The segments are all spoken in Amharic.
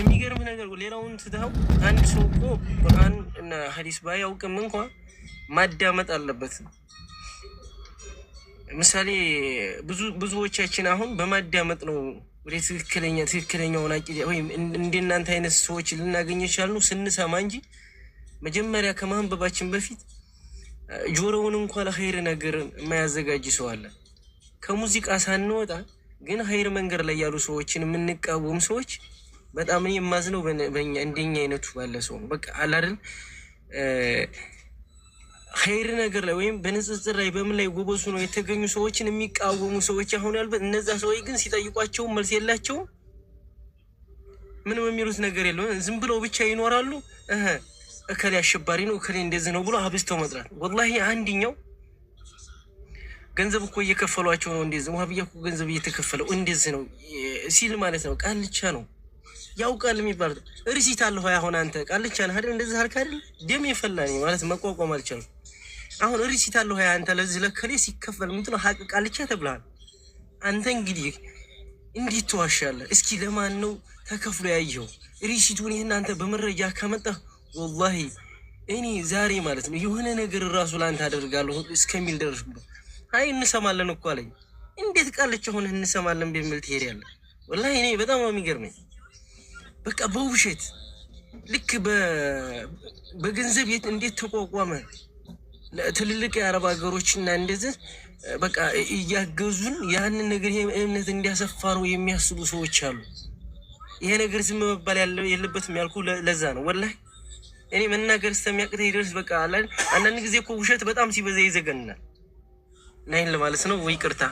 የሚገርም ነገር ሌላውን ትተው አንድ ሰው እኮ ቁርአን እና ሐዲስ ባያውቅም እንኳን ማዳመጥ አለበት። ምሳሌ ብዙዎቻችን አሁን በማዳመጥ ነው ወደ ትክክለኛውን አቂዳ ወይም እንደናንተ አይነት ሰዎች ልናገኝ ይችላል ስንሰማ እንጂ መጀመሪያ ከማንበባችን በፊት ጆሮውን እንኳን ለኸይር ነገር የማያዘጋጅ ሰው አለ። ከሙዚቃ ሳንወጣ ግን ኸይር መንገድ ላይ ያሉ ሰዎችን የምንቃወም ሰዎች በጣም እኔ የማዝነው በእኛ እንደኛ አይነቱ ባለ ሰው ነው። በቃ አለ አይደል ኸይር ነገር ላይ ወይም በንጽጽር ላይ በምን ላይ ጎበሱ ነው የተገኙ ሰዎችን የሚቃወሙ ሰዎች አሁን ያልበት እነዛ ሰዎች ግን ሲጠይቋቸው መልስ የላቸውም። ምንም የሚሉት ነገር የለውም። ዝም ብለው ብቻ ይኖራሉ። እከሌ አሸባሪ ነው እከሌ እንደዚህ ነው ብሎ አብስተው መጥራት። ወላሂ አንድኛው ገንዘብ እኮ እየከፈሏቸው ነው እንደዚህ ወሃቢያ እኮ ገንዘብ እየተከፈለው እንደዚህ ነው ሲል ማለት ነው። ቃልቻ ነው ያውቃል የሚባል ሪሲት አለው። አሁን አንተ ቃልቻ ነህ አይደል እንደዚህ አልክ አይደል ደም ይፈላኝ ማለት መቋቋም አልቻለም። አሁን ሪሲት አለው አንተ ለዚህ ለከሌ ሲከፈል ምንድነው ሀቅ ቃልቻ ተብሏል። አንተ እንግዲህ እንዴት ትዋሻለህ? እስኪ ለማን ነው ተከፍሎ ያየው ሪሲቱን? ይሄን አንተ በመረጃ ካመጣህ ወላሂ እኔ ዛሬ ማለት ነው የሆነ ነገር ራሱ ላንተ አደርጋለሁ እስከሚል ደረስኩበት። አይ እንሰማለን እኮ አለኝ። እንዴት ቃልቻ ሆነ እንሰማለን በሚል ትሄዳለህ? ወላሂ እኔ በጣም ነው የሚገርመኝ። በቃ በውሸት ልክ በገንዘብ እንዴት ተቋቋመ ለትልልቅ የአረብ ሀገሮችና እንደዚህ በቃ እያገዙን ያንን ነገር እምነት እንዲያሰፋ ነው የሚያስቡ ሰዎች አሉ። ይሄ ነገር ዝም መባል የለበትም ያልኩ ለዛ ነው። ወላሂ እኔ መናገር እስከሚያቅተኝ ድረስ በቃ አንዳንድ ጊዜ እኮ ውሸት በጣም ሲበዛ ይዘገንናል። ናይን ለማለት ነው ወይ ይቅርታ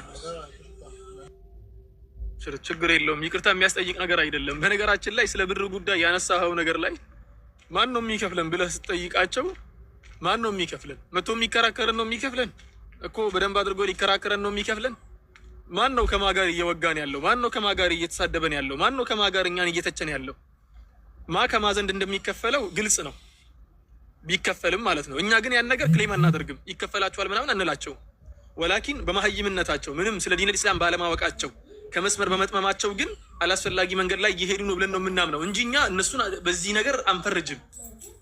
ችግር የለውም። ይቅርታ የሚያስጠይቅ ነገር አይደለም። በነገራችን ላይ ስለ ብር ጉዳይ ያነሳኸው ነገር ላይ ማን ነው የሚከፍለን ብለህ ስትጠይቃቸው ማን ነው የሚከፍለን? መቶ የሚከራከረን ነው የሚከፍለን እኮ በደንብ አድርጎ ሊከራከረን ነው የሚከፍለን። ማን ነው ከማጋር እየወጋን ያለው? ማን ነው ከማጋር እየተሳደበን ያለው? ማን ነው ከማጋር እኛን እየተቸን ያለው? ከማዘንድ እንደሚከፈለው ግልጽ ነው፣ ቢከፈልም ማለት ነው። እኛ ግን ያን ነገር ክሌም አናደርግም። ይከፈላቸዋል ምናምን አንላቸው። ወላኪን በመሀይምነታቸው ምንም ስለ ዲን ኢስላም ባለማወቃቸው ከመስመር በመጥመማቸው ግን አላስፈላጊ መንገድ ላይ እየሄዱ ነው ብለን ነው የምናምነው እንጂ እኛ እነሱን በዚህ ነገር አንፈርጅም።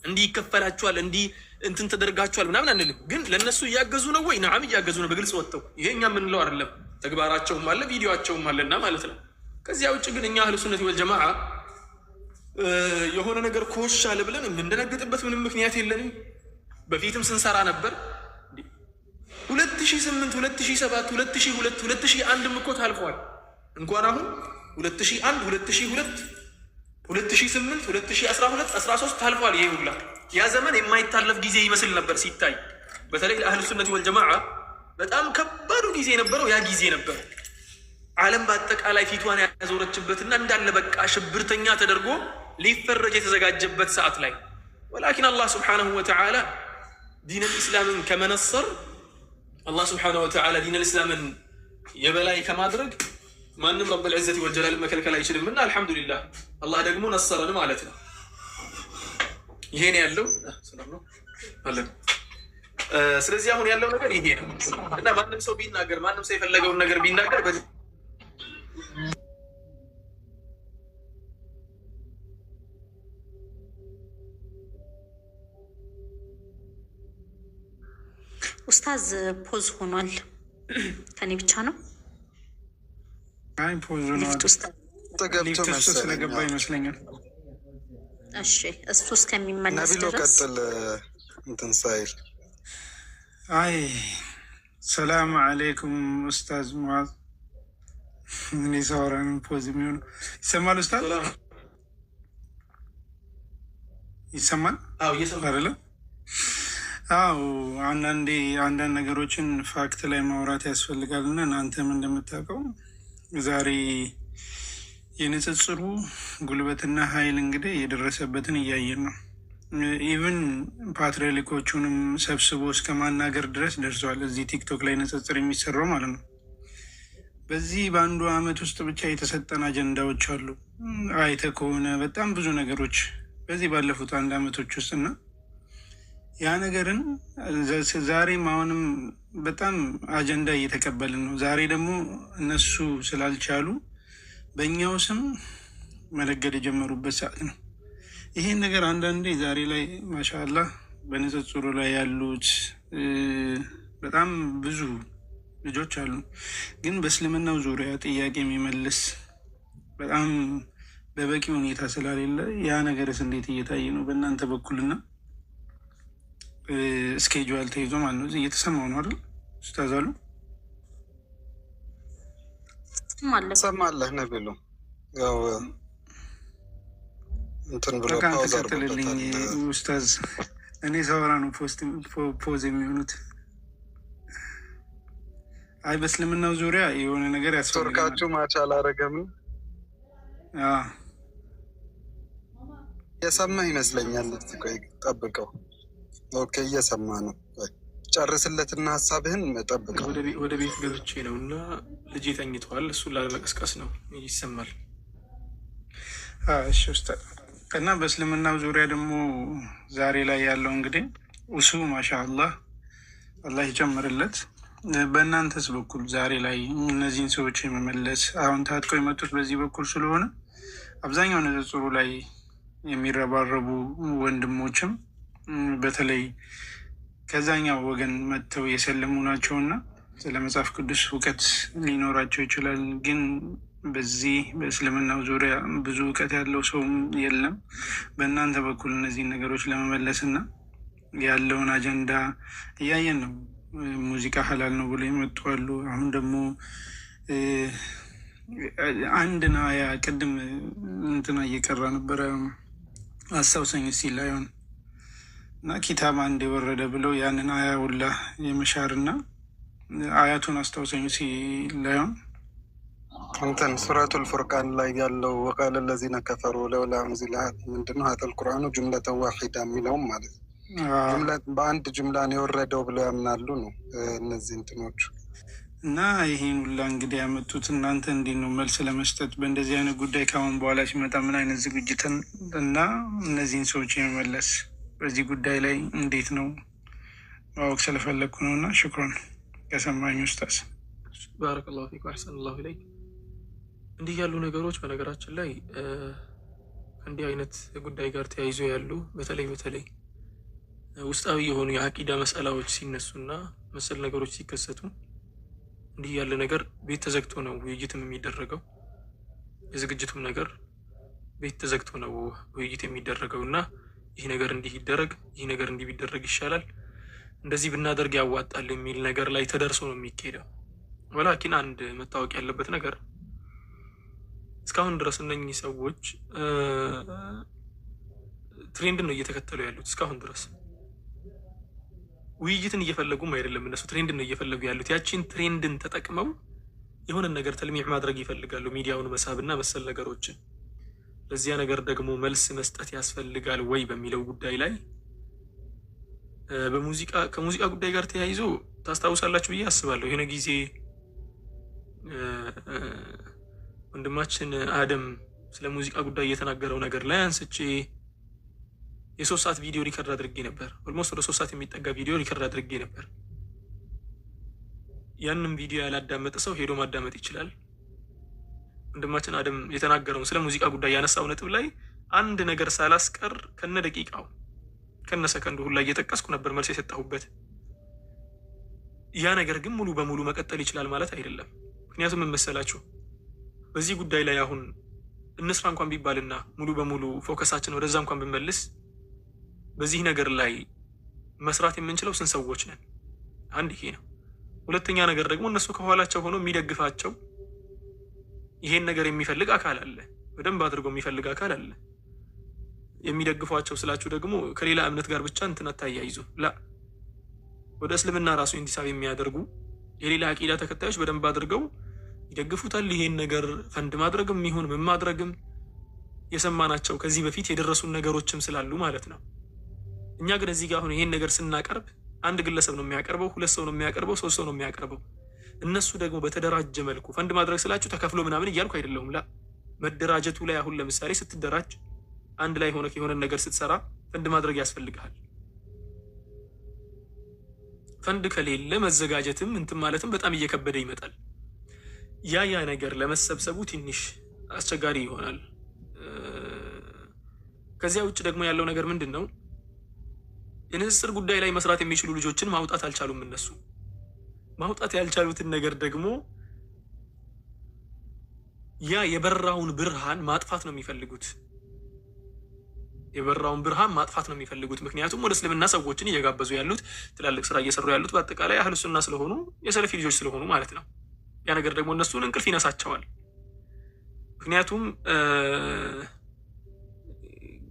እንዲህ ይከፈላቸዋል እንዲህ እንትን ተደርጋቸዋል ምናምን አንልም። ግን ለእነሱ እያገዙ ነው ወይ? ነዓም እያገዙ ነው በግልጽ ወጥተው። ይሄ እኛ የምንለው አይደለም፣ ተግባራቸውም አለ ቪዲዮቸውም አለና ማለት ነው። ከዚያ ውጭ ግን እኛ አህሉ ሱነት ወል ጀማዓ የሆነ ነገር ኮሽ አለ ብለን የምንደነግጥበት ምንም ምክንያት የለንም። በፊትም ስንሰራ ነበር 2008 2007 2002 2001 እኮ ታልፏል። እንኳን አሁን 2001 2002 2008 2012 13 ታልፏል። ይሄ ሁላ ያ ዘመን የማይታለፍ ጊዜ ይመስል ነበር ሲታይ። በተለይ ለአህሉ ሱነት ወል ጀማዓ በጣም ከባዱ ጊዜ የነበረው ያ ጊዜ ነበር። ዓለም በአጠቃላይ ፊቷን ያዞረችበትና እንዳለ በቃ ሽብርተኛ ተደርጎ ሊፈረጅ የተዘጋጀበት ሰዓት ላይ ወላኪን አላህ ስብሓነሁ ወተዓላ ዲን ልእስላምን ከመነሰር አላህ ስብሓነሁ ወተዓላ ዲን ልእስላምን የበላይ ከማድረግ ማንም ረብል ዒዘቲ ወልጀላል መከልከል አይችልምና አልሐምዱሊላህ አላህ ደግሞ ነሰረን ማለት ነው። ይሄን ያለው ሰላም ነው አለ። ስለዚህ አሁን ያለው ነገር ይሄ ነው እና ማንም ሰው ቢናገር ማንም ሰው የፈለገውን ነገር ቢናገር ኡስታዝ ፖዝ ሆኗል። ከኔ ብቻ ነው? አይ ፖዝ ነው ተገብቶ ስለገባ ይመስለኛል። እሺ እሱ እስከሚመለስ ድረስ ቀጥል እንትን ሳይል አይ ሰላም አለይኩም ኡስታዝ ሙአዝ። እኔ ሳወራን ፖዝ የሚሆነው ይሰማል? ኡስታዝ ይሰማል? አዎ ይሰማል አይደል? አዎ አንዳንድ ነገሮችን ፋክት ላይ ማውራት ያስፈልጋልና እናንተም እንደምታውቀው ዛሬ የንጽጽሩ ጉልበትና ኃይል እንግዲህ የደረሰበትን እያየን ነው። ኢቭን ፓትሪያርኮቹንም ሰብስቦ እስከ ማናገር ድረስ ደርሷል። እዚህ ቲክቶክ ላይ ንጽጽር የሚሰራው ማለት ነው። በዚህ በአንዱ አመት ውስጥ ብቻ የተሰጠን አጀንዳዎች አሉ። አይተ ከሆነ በጣም ብዙ ነገሮች በዚህ ባለፉት አንድ አመቶች ውስጥ እና ያ ነገርን ዛሬም አሁንም በጣም አጀንዳ እየተቀበልን ነው። ዛሬ ደግሞ እነሱ ስላልቻሉ በእኛው ስም መነገድ የጀመሩበት ሰዓት ነው። ይሄን ነገር አንዳንዴ ዛሬ ላይ ማሻአላህ በንጽጽሩ ላይ ያሉት በጣም ብዙ ልጆች አሉ፣ ግን በእስልምናው ዙሪያ ጥያቄ የሚመልስ በጣም በበቂ ሁኔታ ስላሌለ ያ ነገርስ እንዴት እየታየ ነው በእናንተ በኩልና ስኬጁል ተይዞ ማለት ነው? እየተሰማው ነው አይደል ኡስታዝ አሉ? ሰማለህ ነብሉ ያው እንትን ብሎ ፓውዝ አድርጎልኝ ኡስታዝ። እኔ ሰወራ ነው ፖዝ የሚሆኑት። አይ በእስልምናው ዙሪያ የሆነ ነገር ያስፈልጋል። ቱርካችሁ ማቻ አላረገም የሰማ ይመስለኛል። ቆይ ጠብቀው። ኦኬ እየሰማ ነው። ጨርስለትና ሀሳብህን ጠብቀው። ወደ ቤት ገብቼ ነው እና ልጅ ተኝተዋል። እሱን ላለመቀስቀስ ነው። ይሰማል። እሺ ኡስታዝ። እና በእስልምናው ዙሪያ ደግሞ ዛሬ ላይ ያለው እንግዲህ እሱ ማሻአላህ አላህ ይጨምርለት። በእናንተስ በኩል ዛሬ ላይ እነዚህን ሰዎች የመመለስ አሁን ታጥቀው የመጡት በዚህ በኩል ስለሆነ አብዛኛው ንጽጽሩ ላይ የሚረባረቡ ወንድሞችም በተለይ ከዛኛው ወገን መጥተው የሰለሙ ናቸውና ስለ መጽሐፍ ቅዱስ እውቀት ሊኖራቸው ይችላል። ግን በዚህ በእስልምናው ዙሪያ ብዙ እውቀት ያለው ሰውም የለም። በእናንተ በኩል እነዚህን ነገሮች ለመመለስና ያለውን አጀንዳ እያየን ነው። ሙዚቃ ሀላል ነው ብሎ የመጡ አሉ። አሁን ደግሞ አንድን አያ ቅድም እንትና እየቀራ ነበረ አስታውሰኝ ሲል ላይሆን እና ኪታብ አንድ የወረደ ብለው ያንን አያ ሁላ የመሻርና አያቱን አስታውሰኝ ሲል ላይሆን እንትን ሱረቱል ፉርቃን ላይ ያለው ወቃለ ለዚነ ከፈሩ ለውላ ሙዚላ ምንድነው ሀተል ቁርአኑ ጁምለተ ዋሂዳ የሚለውም ማለት ነው። በአንድ ጅምላን የወረደው ብለው ያምናሉ ነው እነዚህ እንትኖቹ። እና ይሄን ሁላ እንግዲህ ያመጡት እናንተ እንዴት ነው መልስ ለመስጠት በእንደዚህ አይነት ጉዳይ ካሁን በኋላ ሲመጣ ምን አይነት ዝግጅትን እና እነዚህን ሰዎች የመመለስ በዚህ ጉዳይ ላይ እንዴት ነው ማወቅ ስለፈለግኩ ነው። እና ሽክሮን ከሰማኝ ኡስታዝ። ባረከላሁ ፊክ ወአሕሰነ ላሁ ኢለይክ። እንዲህ ያሉ ነገሮች በነገራችን ላይ እንዲህ አይነት ጉዳይ ጋር ተያይዞ ያሉ በተለይ ውስጣዊ የሆኑ የአቂዳ መስአላዎች ሲነሱና መሰል ነገሮች ሲከሰቱ እንዲህ ያለ ነገር ቤት ተዘግቶ ነው ውይይትም የሚደረገው። የዝግጅቱም ነገር ቤት ተዘግቶ ነው ውይይት የሚደረገው እና ይህ ነገር እንዲህ ይደረግ፣ ይህ ነገር እንዲህ ቢደረግ ይሻላል፣ እንደዚህ ብናደርግ ያዋጣል የሚል ነገር ላይ ተደርሶ ነው የሚካሄደው። ወላኪን አንድ መታወቅ ያለበት ነገር እስካሁን ድረስ እነኚህ ሰዎች ትሬንድን ነው እየተከተሉ ያሉት። እስካሁን ድረስ ውይይትን እየፈለጉም አይደለም። እነሱ ትሬንድን ነው እየፈለጉ ያሉት። ያቺን ትሬንድን ተጠቅመው የሆነ ነገር ተልሚዕ ማድረግ ይፈልጋሉ፣ ሚዲያውን መሳብና መሰል ነገሮችን። ለዚያ ነገር ደግሞ መልስ መስጠት ያስፈልጋል ወይ በሚለው ጉዳይ ላይ ከሙዚቃ ጉዳይ ጋር ተያይዞ ታስታውሳላችሁ ብዬ አስባለሁ። የሆነ ጊዜ ወንድማችን አደም ስለ ሙዚቃ ጉዳይ እየተናገረው ነገር ላይ አንስቼ የ3 ሰዓት ቪዲዮ ሪከርድ አድርጌ ነበር። ኦልሞስት ወደ 3 ሰዓት የሚጠጋ ቪዲዮ ሪከርድ አድርጌ ነበር። ያንም ቪዲዮ ያላዳመጠ ሰው ሄዶ ማዳመጥ ይችላል። ወንድማችን አደም የተናገረውን ስለ ሙዚቃ ጉዳይ ያነሳው ነጥብ ላይ አንድ ነገር ሳላስቀር ከነ ደቂቃው ከነ ሰከንዱ ሁላ እየጠቀስኩ ነበር መልስ የሰጠሁበት። ያ ነገር ግን ሙሉ በሙሉ መቀጠል ይችላል ማለት አይደለም። ምክንያቱም ምን መሰላችሁ፣ በዚህ ጉዳይ ላይ አሁን እንስራ እንኳን ቢባልና ሙሉ በሙሉ ፎከሳችን ወደዛ እንኳን ብንመልስ በዚህ ነገር ላይ መስራት የምንችለው ስንት ሰዎች ነን? አንድ ይሄ ነው። ሁለተኛ ነገር ደግሞ እነሱ ከኋላቸው ሆኖ የሚደግፋቸው ይሄን ነገር የሚፈልግ አካል አለ፣ በደንብ አድርጎ የሚፈልግ አካል አለ። የሚደግፏቸው ስላችሁ ደግሞ ከሌላ እምነት ጋር ብቻ እንትን አታያይዙ። ወደ እስልምና ራሱ ኢንቲሳብ የሚያደርጉ የሌላ አቂዳ ተከታዮች በደንብ አድርገው ይደግፉታል። ይሄን ነገር ፈንድ ማድረግም ይሁን ምን ማድረግም የሰማናቸው ከዚህ በፊት የደረሱን ነገሮችም ስላሉ ማለት ነው። እኛ ግን እዚህ ጋር አሁን ይሄን ነገር ስናቀርብ አንድ ግለሰብ ነው የሚያቀርበው፣ 2 ሰው ነው የሚያቀርበው፣ 3 ሰው ነው የሚያቀርበው። እነሱ ደግሞ በተደራጀ መልኩ ፈንድ ማድረግ ስላችሁ ተከፍሎ ምናምን እያልኩ አይደለሁም። መደራጀቱ ላይ አሁን ለምሳሌ ስትደራጅ አንድ ላይ ሆነ የሆነ ነገር ስትሰራ ፈንድ ማድረግ ያስፈልግሃል። ፈንድ ከሌለ መዘጋጀትም እንትን ማለትም በጣም እየከበደ ይመጣል። ያ ነገር ለመሰብሰቡ ትንሽ አስቸጋሪ ይሆናል። ከዚያ ውጭ ደግሞ ያለው ነገር ምንድነው? የንጽጽር ጉዳይ ላይ መስራት የሚችሉ ልጆችን ማውጣት አልቻሉም። እነሱ ማውጣት ያልቻሉትን ነገር ደግሞ ያ የበራውን ብርሃን ማጥፋት ነው የሚፈልጉት። የበራውን ብርሃን ማጥፋት ነው የሚፈልጉት። ምክንያቱም ወደ እስልምና ሰዎችን እየጋበዙ ያሉት ትላልቅ ስራ እየሰሩ ያሉት በአጠቃላይ አህሉ ሱና ስለሆኑ የሰለፊ ልጆች ስለሆኑ ማለት ነው። ያ ነገር ደግሞ እነሱን እንቅልፍ ይነሳቸዋል። ምክንያቱም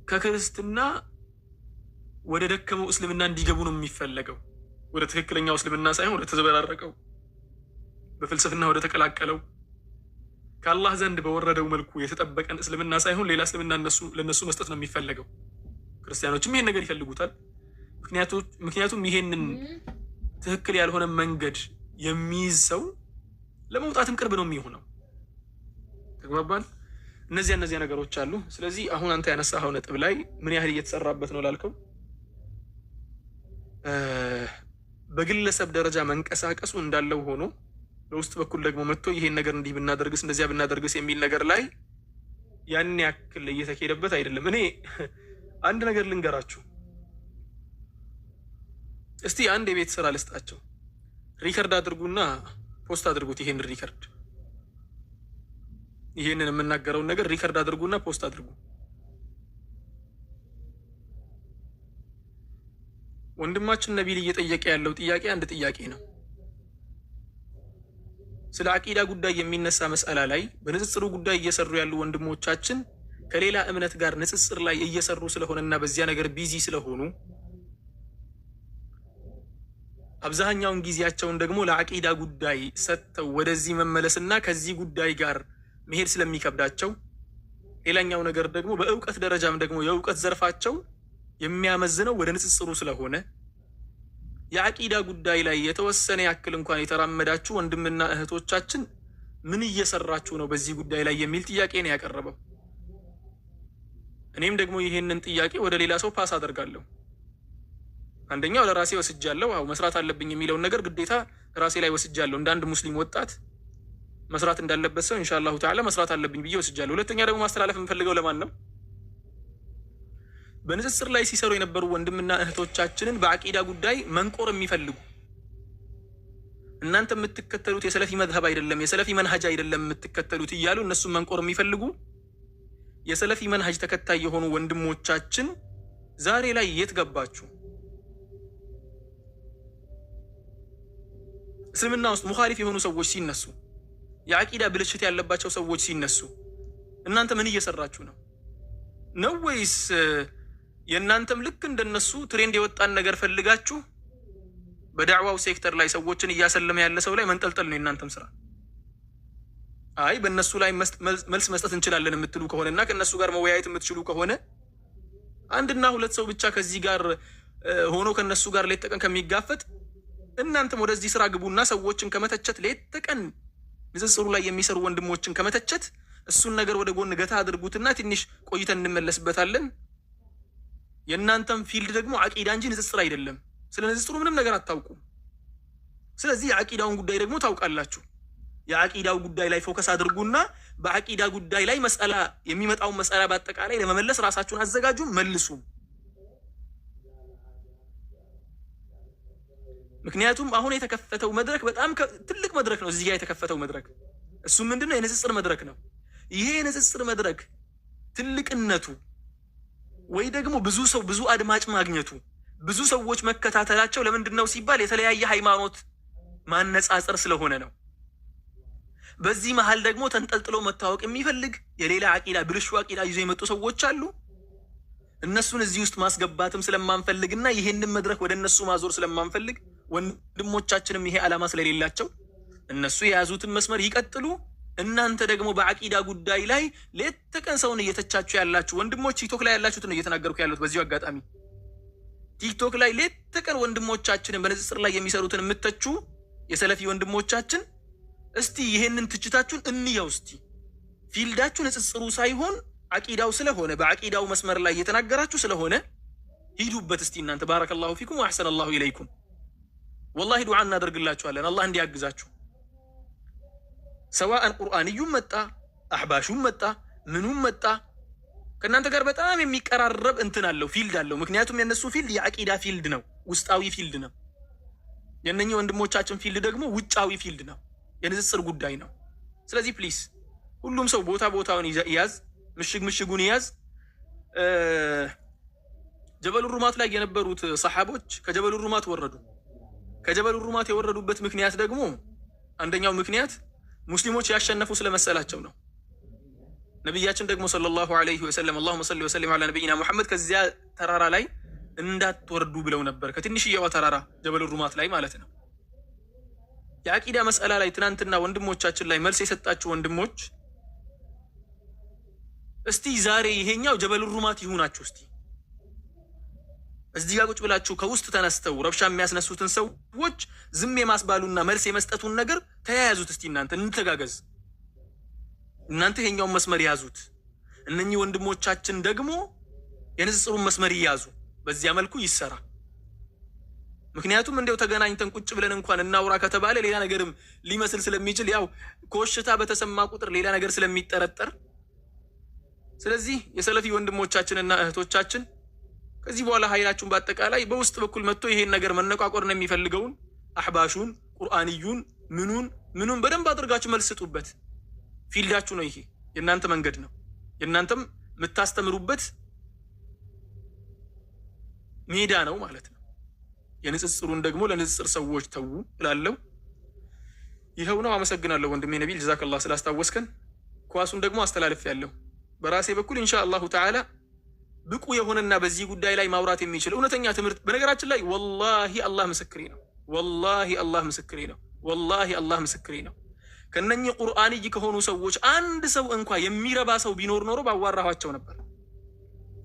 ከክርስትና ወደ ደከመው እስልምና እንዲገቡ ነው የሚፈለገው። ወደ ትክክለኛው እስልምና ሳይሆን ወደ ተዘበራረቀው በፍልስፍና ወደ ተቀላቀለው ከአላህ ዘንድ በወረደው መልኩ የተጠበቀን እስልምና ሳይሆን ሌላ እስልምና ለነሱ መስጠት ነው የሚፈለገው። ክርስቲያኖችም ይሄን ነገር ይፈልጉታል። ምክንያቱም ይሄንን ትክክል ያልሆነ መንገድ የሚይዝ ሰው ለመውጣትም ቅርብ ነው የሚሆነው። ተግባባን? እነዚያ ነገሮች አሉ። ስለዚህ አሁን አንተ ያነሳኸው ነጥብ ላይ ምን ያህል እየተሰራበት ነው ላልከው፣ በግለሰብ ደረጃ መንቀሳቀሱ እንዳለው ሆኖ በውስጥ በኩል ደግሞ መጥቶ ይሄን ነገር እንዲህ ብናደርግስ እንደዚያ ብናደርግስ የሚል ነገር ላይ ያን ያክል እየተካሄደበት አይደለም። እኔ አንድ ነገር ልንገራችሁ እስቲ። አንድ የቤት ስራ ልስጣቸው። ሪከርድ አድርጉና ፖስት አድርጉት። ይሄንን የምናገረውን ነገር ሪከርድ አድርጉና ፖስት አድርጉ። ወንድማችን ነቢል እየጠየቀ ያለው ጥያቄ አንድ ጥያቄ ነው። ስለ አቂዳ ጉዳይ የሚነሳ መስአላ ላይ በንጽጽሩ ጉዳይ እየሰሩ ያሉ ወንድሞቻችን ከሌላ እምነት ጋር ንጽጽር ላይ እየሰሩ ስለሆነና በዚያ ነገር ቢዚ ስለሆኑ አብዛኛውን ጊዜያቸውን ደግሞ ለአቂዳ ጉዳይ ሰጥተው ወደዚህ መመለስና ከዚህ ጉዳይ ጋር መሄድ ስለሚከብዳቸው፣ ሌላኛው ነገር ደግሞ በእውቀት ደረጃም ደግሞ የእውቀት ዘርፋቸው የሚያመዝነው ወደ ንጽጽሩ ስለሆነ የአቂዳ ጉዳይ ላይ የተወሰነ ያክል እንኳን የተራመዳችሁ ወንድምና እህቶቻችን ምን እየሰራችሁ ነው በዚህ ጉዳይ ላይ የሚል ጥያቄ ነው ያቀረበው። እኔም ደግሞ ይሄንን ጥያቄ ወደ ሌላ ሰው ፓስ አደርጋለሁ። አንደኛው ለራሴ ወስጃለሁ። አው መስራት አለብኝ የሚለውን ነገር ግዴታ ራሴ ላይ ወስጃለሁ። እንደ አንድ ሙስሊም ወጣት መስራት እንዳለበት ሰው ኢንሻአላሁ ተዓላ መስራት አለብኝ ብዬ ወስጃለሁ። ሁለተኛ ደግሞ ማስተላለፍ የምፈልገው ለማን ነው? በንጽጽር ላይ ሲሰሩ የነበሩ ወንድምና እህቶቻችንን በአቂዳ ጉዳይ መንቆር የሚፈልጉ እናንተ የምትከተሉት የሰለፊ መዝሀብ አይደለም፣ የሰለፊ መንሃጅ አይደለም የምትከተሉት እያሉ እነሱን መንቆር የሚፈልጉ የሰለፊ መንሃጅ ተከታይ የሆኑ ወንድሞቻችን ዛሬ ላይ የት ገባችሁ? እስልምና ውስጥ ሙኻሊፍ የሆኑ ሰዎች ሲነሱ፣ የአቂዳ ብልሽት ያለባቸው ሰዎች ሲነሱ እናንተ ምን እየሰራችሁ ነው? ነው ወይስ የእናንተም ልክ እንደነሱ ትሬንድ የወጣን ነገር ፈልጋችሁ በዳዕዋው ሴክተር ላይ ሰዎችን እያሰለመ ያለ ሰው ላይ መንጠልጠል ነው የእናንተም ስራ? አይ በእነሱ ላይ መልስ መስጠት እንችላለን የምትሉ ከሆነና ከእነሱ ጋር መወያየት የምትችሉ ከሆነ አንድና ሁለት ሰው ብቻ ከዚህ ጋር ሆኖ ከእነሱ ጋር ሌት ተቀን ከሚጋፈጥ እናንተም ወደዚህ ስራ ግቡና ሰዎችን ከመተቸት ሌት ተቀን ንጽጽሩ ላይ የሚሰሩ ወንድሞችን ከመተቸት እሱን ነገር ወደ ጎን ገታ አድርጉትና ትንሽ ቆይተን እንመለስበታለን። የእናንተም ፊልድ ደግሞ አቂዳ እንጂ ንጽጽር አይደለም። ስለ ንጽጽሩ ምንም ነገር አታውቁም። ስለዚህ የአቂዳውን ጉዳይ ደግሞ ታውቃላችሁ። የአቂዳው ጉዳይ ላይ ፎከስ አድርጉና በአቂዳ ጉዳይ ላይ መስአላ የሚመጣውን መስአላ በአጠቃላይ ለመመለስ ራሳችሁን አዘጋጁ፣ መልሱ። ምክንያቱም አሁን የተከፈተው መድረክ በጣም ትልቅ መድረክ ነው። እዚህ ጋር የተከፈተው መድረክ እሱ ምንድነው? የንጽጽር መድረክ ነው። ይሄ የንጽጽር መድረክ ትልቅነቱ ወይ ደግሞ ብዙ አድማጭ ማግኘቱ፣ ብዙ ሰዎች መከታተላቸው ለምንድን ነው ሲባል የተለያየ ሃይማኖት ማነጻጸር ስለሆነ ነው። በዚህ መሃል ደግሞ ተንጠልጥሎ መታወቅ የሚፈልግ የሌላ አቂዳ ብልሹ አቂዳ ይዞ የመጡ ሰዎች አሉ። እነሱን እዚህ ውስጥ ማስገባትም ስለማንፈልግና ይሄንን መድረክ ወደ እነሱ ማዞር ስለማንፈልግ ወንድሞቻችንም ይሄ ዓላማ ስለሌላቸው እነሱ የያዙትን መስመር ይቀጥሉ። እናንተ ደግሞ በአቂዳ ጉዳይ ላይ ሌት ተቀን ሰውን እየተቻችሁ ያላችሁ ወንድሞች ቲክቶክ ላይ ያላችሁት ነው እየተናገርኩ ያለሁት። በዚሁ አጋጣሚ ቲክቶክ ላይ ሌት ተቀን ወንድሞቻችንን በንጽጽር ላይ የሚሰሩትን የምትተቹ የሰለፊ ወንድሞቻችን እስቲ ይሄንን ትችታችሁን እንየው። እስቲ ፊልዳችሁ ንጽጽሩ ሳይሆን አቂዳው ስለሆነ በአቂዳው መስመር ላይ እየተናገራችሁ ስለሆነ ሂዱበት። እስቲ እናንተ ባረከላሁ ፊኩም ወአሕሰነ አላሁ ኢለይኩም። ወላሂ ዱዓ እናደርግላችኋለን አላህ እንዲያግዛችሁ። ሰዋአን ቁርአንዩም መጣ አሕባሹም መጣ ምኑም መጣ ከእናንተ ጋር በጣም የሚቀራረብ እንትን አለው፣ ፊልድ አለው። ምክንያቱም የእነሱ ፊልድ የአቂዳ ፊልድ ነው፣ ውስጣዊ ፊልድ ነው። የእነኚህ ወንድሞቻችን ፊልድ ደግሞ ውጫዊ ፊልድ ነው፣ የንጽጽር ጉዳይ ነው። ስለዚህ ፕሊስ ሁሉም ሰው ቦታውን ይያዝ፣ ምሽጉን ይያዝ። ጀበሉ ሩማት ላይ የነበሩት ሰሓቦች ከጀበሉ ሩማት ወረዱ። ከጀበሉ ሩማት የወረዱበት ምክንያት ደግሞ አንደኛው ምክንያት ሙስሊሞች ያሸነፉ ስለመሰላቸው ነው። ነቢያችን ደግሞ ሰለላሁ ዐለይሂ ወሰለም አላሁመ ሰሊ ወሰሊም ዐላ ነቢይና ሙሐመድ ከዚያ ተራራ ላይ እንዳትወርዱ ብለው ነበር። ከትንሽዬዋ ተራራ ጀበሉ ሩማት ላይ ማለት ነው። የአቂዳ መስአላ ላይ ትናንትና ወንድሞቻችን ላይ መልስ የሰጣችሁ ወንድሞች እስቲ ዛሬ ይሄኛው ጀበሉ ሩማት ይሁናችሁ። እስቲ እዚህ ጋር ቁጭ ብላችሁ ከውስጥ ተነስተው ረብሻ የሚያስነሱትን ሰዎች ዝም የማስባሉና መልስ የመስጠቱን ነገር ተያያዙት። እስቲ እናንተ እንተጋገዝ። እናንተ ይሄኛውን መስመር ያዙት፣ እነኚህ ወንድሞቻችን ደግሞ የንጽጽሩን መስመር ይያዙ። በዚያ መልኩ ይሰራ። ምክንያቱም እንደው ተገናኝተን ቁጭ ብለን እንኳን እናውራ ከተባለ ሌላ ነገርም ሊመስል ስለሚችል ያው ኮሽታ በተሰማ ቁጥር ሌላ ነገር ስለሚጠረጠር፣ ስለዚህ የሰለፊ ወንድሞቻችንና እህቶቻችን ከዚህ በኋላ ኃይላችሁን በአጠቃላይ በውስጥ በኩል መጥቶ ይሄን ነገር መነቋቆርን የሚፈልገውን አህባሹን ቁርአንዩን ምኑን በደንብ አድርጋችሁ መልስ ስጡበት። ፊልዳችሁ ነው። ይሄ የእናንተ መንገድ ነው። የእናንተም የምታስተምሩበት ሜዳ ነው ማለት ነው። የንጽጽሩን ደግሞ ለንጽጽር ሰዎች ተዉ እላለሁ። ይኸው ነው። አመሰግናለሁ ወንድሜ ነቢል ጀዛከላህ ስላስታወስከን። ኳሱን ደግሞ አስተላልፍ ያለው በራሴ በኩል ኢንሻአላሁ ተዓላ ብቁ የሆነና በዚህ ጉዳይ ላይ ማውራት የሚችል እውነተኛ ትምህርት። በነገራችን ላይ ወላሂ አላህ ምስክሬ ነው። ወላሂ አላህ ምስክሬ ነው። ወላሂ አላህ ምስክሬ ነው። ከነኚህ ቁርአንይ ከሆኑ ሰዎች አንድ ሰው እንኳ የሚረባ ሰው ቢኖር ኖሮ ባዋራኋቸው ነበር።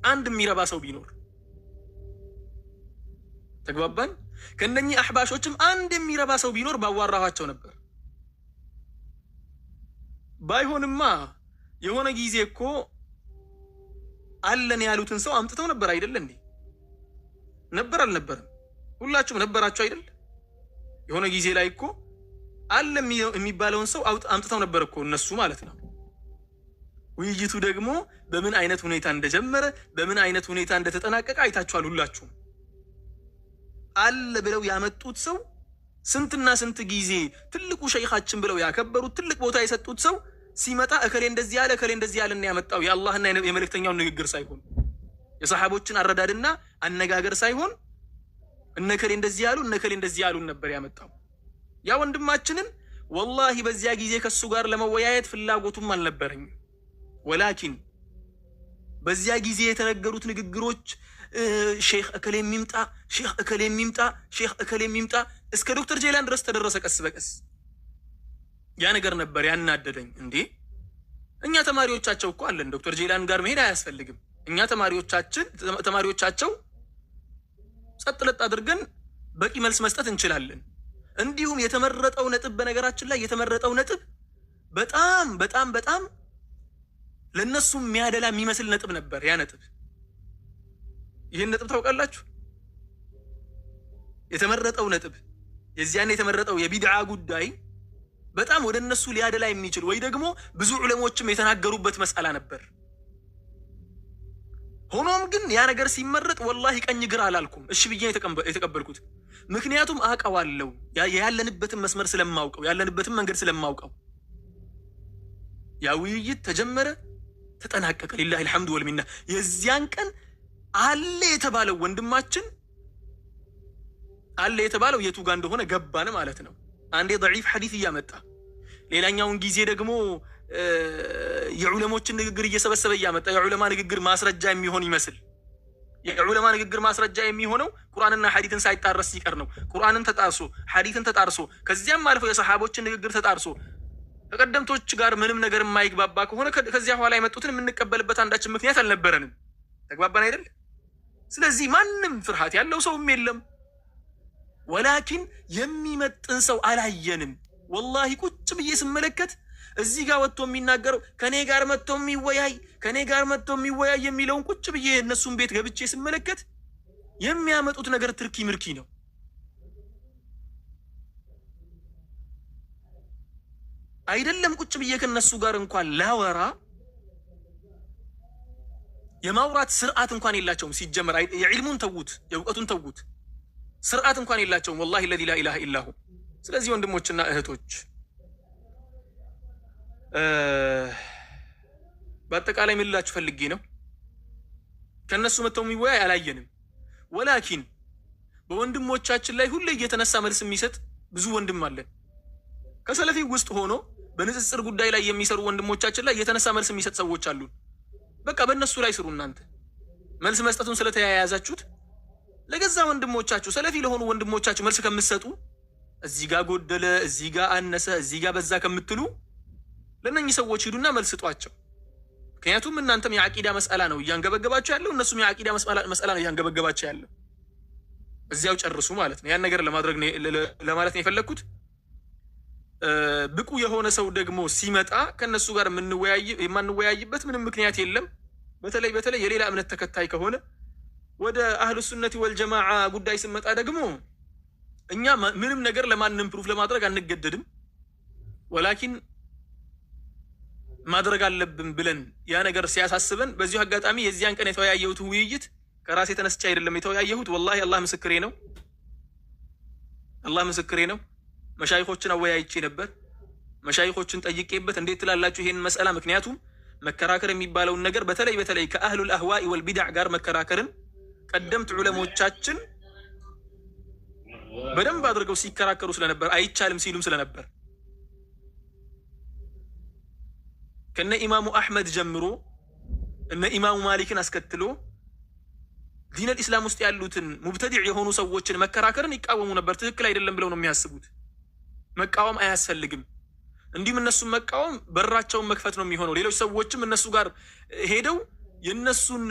አንድ የሚረባ ሰው ቢኖር ተግባባን። ከነኚህ አህባሾችም አንድ የሚረባ ሰው ቢኖር ባዋራኋቸው ነበር። ባይሆንማ የሆነ ጊዜ እኮ አለን ያሉትን ሰው አምጥተው ነበር አይደል እንዴ? ነበር አልነበረም? ሁላችሁም ነበራችሁ አይደል? የሆነ ጊዜ ላይ እኮ አለ የሚባለውን ሰው አምጥተው ነበር እኮ እነሱ ማለት ነው። ውይይቱ ደግሞ በምን አይነት ሁኔታ እንደጀመረ በምን አይነት ሁኔታ እንደተጠናቀቀ አይታችኋል ሁላችሁም። አለ ብለው ያመጡት ሰው ስንትና ስንት ጊዜ ትልቁ ሸይኻችን ብለው ያከበሩት ትልቅ ቦታ የሰጡት ሰው ሲመጣ እከሌ እንደዚህ ያለ እከሌ እንደዚህ ያለና ያመጣው የአላህና የመልእክተኛውን ንግግር ሳይሆን የሰሃቦችን አረዳድና አነጋገር ሳይሆን እነከሌ እንደዚህ ያሉ እነከሌ እንደዚህ ያሉን ነበር ያመጣው። ያ ወንድማችንን ወላሂ በዚያ ጊዜ ከሱ ጋር ለመወያየት ፍላጎቱም አልነበረኝም። ወላኪን በዚያ ጊዜ የተነገሩት ንግግሮች ሼክ እከሌ የሚምጣ ሼክ እከሌ የሚምጣ ሼክ እከሌ የሚምጣ እስከ ዶክተር ጄላን ድረስ ተደረሰ ቀስ በቀስ። ያ ነገር ነበር ያናደደኝ። እንዴ እኛ ተማሪዎቻቸው እኮ አለን። ዶክተር ጄላን ጋር መሄድ አያስፈልግም። እኛ ተማሪዎቻቸው ጸጥ ለጥ አድርገን በቂ መልስ መስጠት እንችላለን። እንዲሁም የተመረጠው ነጥብ በነገራችን ላይ የተመረጠው ነጥብ በጣም በጣም በጣም ለነሱ የሚያደላ የሚመስል ነጥብ ነበር። ያ ነጥብ ይህን ነጥብ ታውቃላችሁ? የተመረጠው ነጥብ የዚያን የተመረጠው የቢድዓ ጉዳይ በጣም ወደ እነሱ ሊያደላ የሚችል ወይ ደግሞ ብዙ ዑለሞችም የተናገሩበት መስአላ ነበር። ሆኖም ግን ያ ነገር ሲመረጥ ወላሂ ቀኝ ግራ አላልኩም። እሺ ብዬ የተቀበልኩት ምክንያቱም አውቀዋለሁ፣ ያለንበትን መስመር ስለማውቀው፣ ያለንበትን መንገድ ስለማውቀው። ያ ውይይት ተጀመረ፣ ተጠናቀቀ። ሊላሂ አልሐምዱ ወልሚና። የዚያን ቀን አለ የተባለው ወንድማችን አለ የተባለው የቱ ጋር እንደሆነ ገባን ማለት ነው። አንዴ ضعيف ሐዲስ እያመጣ ሌላኛውን ጊዜ ደግሞ የዑለሞችን ንግግር እየሰበሰበ እያመጣ የዑለማ ንግግር ማስረጃ የሚሆን ይመስል የዑለማ ንግግር ማስረጃ የሚሆነው ቁርአንና ሐዲትን ሳይጣረስ ሲቀር ነው። ቁርአንን ተጣርሶ ሐዲትን ተጣርሶ ከዚያም አልፎ የሰሃቦችን ንግግር ተጣርሶ ከቀደምቶች ጋር ምንም ነገር የማይግባባ ከሆነ ከዚያ በኋላ የመጡትን የምንቀበልበት አንዳችን ምክንያት አልነበረንም። ተግባባን አይደል? ስለዚህ ማንም ፍርሃት ያለው ሰውም የለም። ወላኪን የሚመጥን ሰው አላየንም። ወላሂ ቁጭ ብዬ ስመለከት እዚህ ጋር ወጥቶ የሚናገረው ከኔ ጋር መጥቶ የሚወያይ የሚለውን ቁጭ ብዬ እነሱን ቤት ገብቼ ስመለከት የሚያመጡት ነገር ትርኪ ምርኪ ነው። አይደለም ቁጭ ብዬ ከነሱ ጋር እንኳን ላወራ የማውራት ስርዓት እንኳን የላቸውም። ሲጀመር የዕልሙን ተዉት፣ የእውቀቱን ተዉት፣ ስርዓት እንኳን የላቸውም። ወላሂ ለዚ ላ ኢላሃ ኢላሁ። ስለዚህ ወንድሞችና እህቶች በአጠቃላይ ምን ልላችሁ ፈልጌ ነው፣ ከእነሱ መጥተው የሚወያይ አላየንም። ወላኪን በወንድሞቻችን ላይ ሁሌ እየተነሳ መልስ የሚሰጥ ብዙ ወንድም አለን። ከሰለፊ ውስጥ ሆኖ በንጽጽር ጉዳይ ላይ የሚሰሩ ወንድሞቻችን ላይ እየተነሳ መልስ የሚሰጥ ሰዎች አሉን። በቃ በእነሱ ላይ ስሩ። እናንተ መልስ መስጠቱን ስለተያያዛችሁት ለገዛ ወንድሞቻችሁ ሰለፊ ለሆኑ ወንድሞቻችሁ መልስ ከምትሰጡ እዚህ ጋር ጎደለ፣ እዚህ ጋር አነሰ፣ እዚህ ጋር በዛ ከምትሉ ለእነኚህ ሰዎች ሂዱና መልስ ስጧቸው። ምክንያቱም እናንተም የዓቂዳ መስአላ ነው እያንገበገባቸው ያለው፣ እነሱም የዓቂዳ መስአላ ነው እያንገበገባቸው ያለው። እዚያው ጨርሱ ማለት ነው። ያን ነገር ለማድረግ ለማለት ነው የፈለግኩት። ብቁ የሆነ ሰው ደግሞ ሲመጣ ከነሱ ጋር የማንወያይበት ምንም ምክንያት የለም። በተለይ የሌላ እምነት ተከታይ ከሆነ ወደ አህሉ ሱነቲ ወልጀማዓ ጉዳይ ስንመጣ ደግሞ እኛ ምንም ነገር ለማንም ፕሩፍ ለማድረግ አንገደድም። ወላኪን ማድረግ አለብን ብለን ያ ነገር ሲያሳስበን፣ በዚሁ አጋጣሚ የዚያን ቀን የተወያየሁት ውይይት ከራሴ ተነስቼ አይደለም የተወያየሁት። ወላሂ አላህ ምስክሬ ነው፣ አላህ ምስክሬ ነው። መሻይኾችን አወያይቼ ነበር። መሻይኾችን ጠይቄበት እንዴት ትላላችሁ ይሄን መስአላ? ምክንያቱም መከራከር የሚባለውን ነገር በተለይ ከአህሉል አህዋኢ ወልቢድዕ ጋር መከራከርን ቀደምት ዑለሞቻችን በደንብ አድርገው ሲከራከሩ ስለነበር፣ አይቻልም ሲሉም ስለነበር ከነ ኢማሙ አሕመድ ጀምሮ እነ ኢማሙ ማሊክን አስከትሎ ዲነል ኢስላም ውስጥ ያሉትን ሙብተዲዕ የሆኑ ሰዎችን መከራከርን ይቃወሙ ነበር። ትክክል አይደለም ብለው ነው የሚያስቡት። መቃወም አያስፈልግም። እንዲሁም እነሱን መቃወም በራቸውን መክፈት ነው የሚሆነው። ሌሎች ሰዎችም እነሱ ጋር ሄደው የእነሱን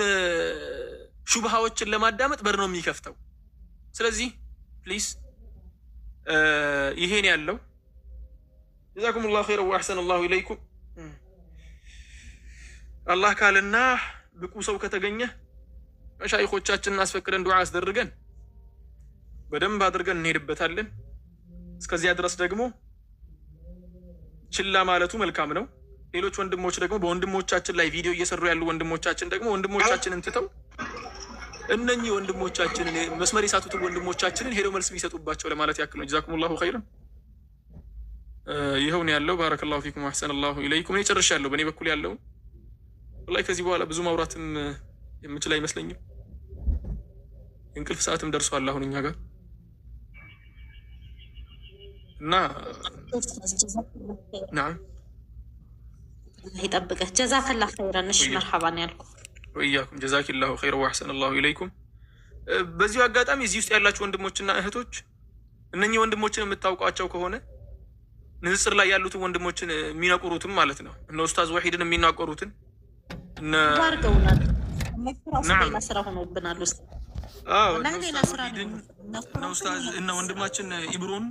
ሹብሃዎችን ለማዳመጥ በር ነው የሚከፍተው። ስለዚህ ፕሊዝ ይሄን ያለው ጀዛኩም ላሁ ኸይረን ወአሕሰነ ላሁ ኢለይኩም። አላህ ካልና ብቁ ሰው ከተገኘ መሻይኾቻችንን አስፈቅደን ዱዓ አስደርገን በደንብ አድርገን እንሄድበታለን። እስከዚያ ድረስ ደግሞ ችላ ማለቱ መልካም ነው። ሌሎች ወንድሞች ደግሞ በወንድሞቻችን ላይ ቪዲዮ እየሰሩ ያሉ ወንድሞቻችን ደግሞ ወንድሞቻችንን ትተው እነኚህ ወንድሞቻችንን መስመር የሳቱትን ወንድሞቻችንን ሄደው መልስ ቢሰጡባቸው ለማለት ያክል ነው። ጀዛኩሙላሁ ኸይረን። ይኸው ነው ያለው። ባረከላሁ ፊኩም ወአሕሰነላሁ ኢለይኩም። እኔ ጨርሻለሁ በእኔ በኩል ያለውን። ወላሂ ከዚህ በኋላ ብዙ ማውራትም የምችል አይመስለኝም። እንቅልፍ ሰዓትም ደርሷል አሁን እኛ ጋር እና ናም ይጠብቀህ። ጀዛከላሁ ኸይረን። እሺ መርሐባን ያልኩ ወኢያኩም። ጀዛኪላሁ ኸይረን ወአሕሰነላሁ ኢለይኩም። በዚሁ አጋጣሚ እዚህ ውስጥ ያላችሁ ወንድሞችና እህቶች እነኚህ ወንድሞችን የምታውቋቸው ከሆነ ንጽጽር ላይ ያሉትን ወንድሞችን የሚነቁሩትም ማለት ነው እነ ኡስታዝ ወሒድን የሚናቆሩትን አድርገውናል። ሌላ ስራ ሆኖብናል። እነ ወንድማችን ኢብሮን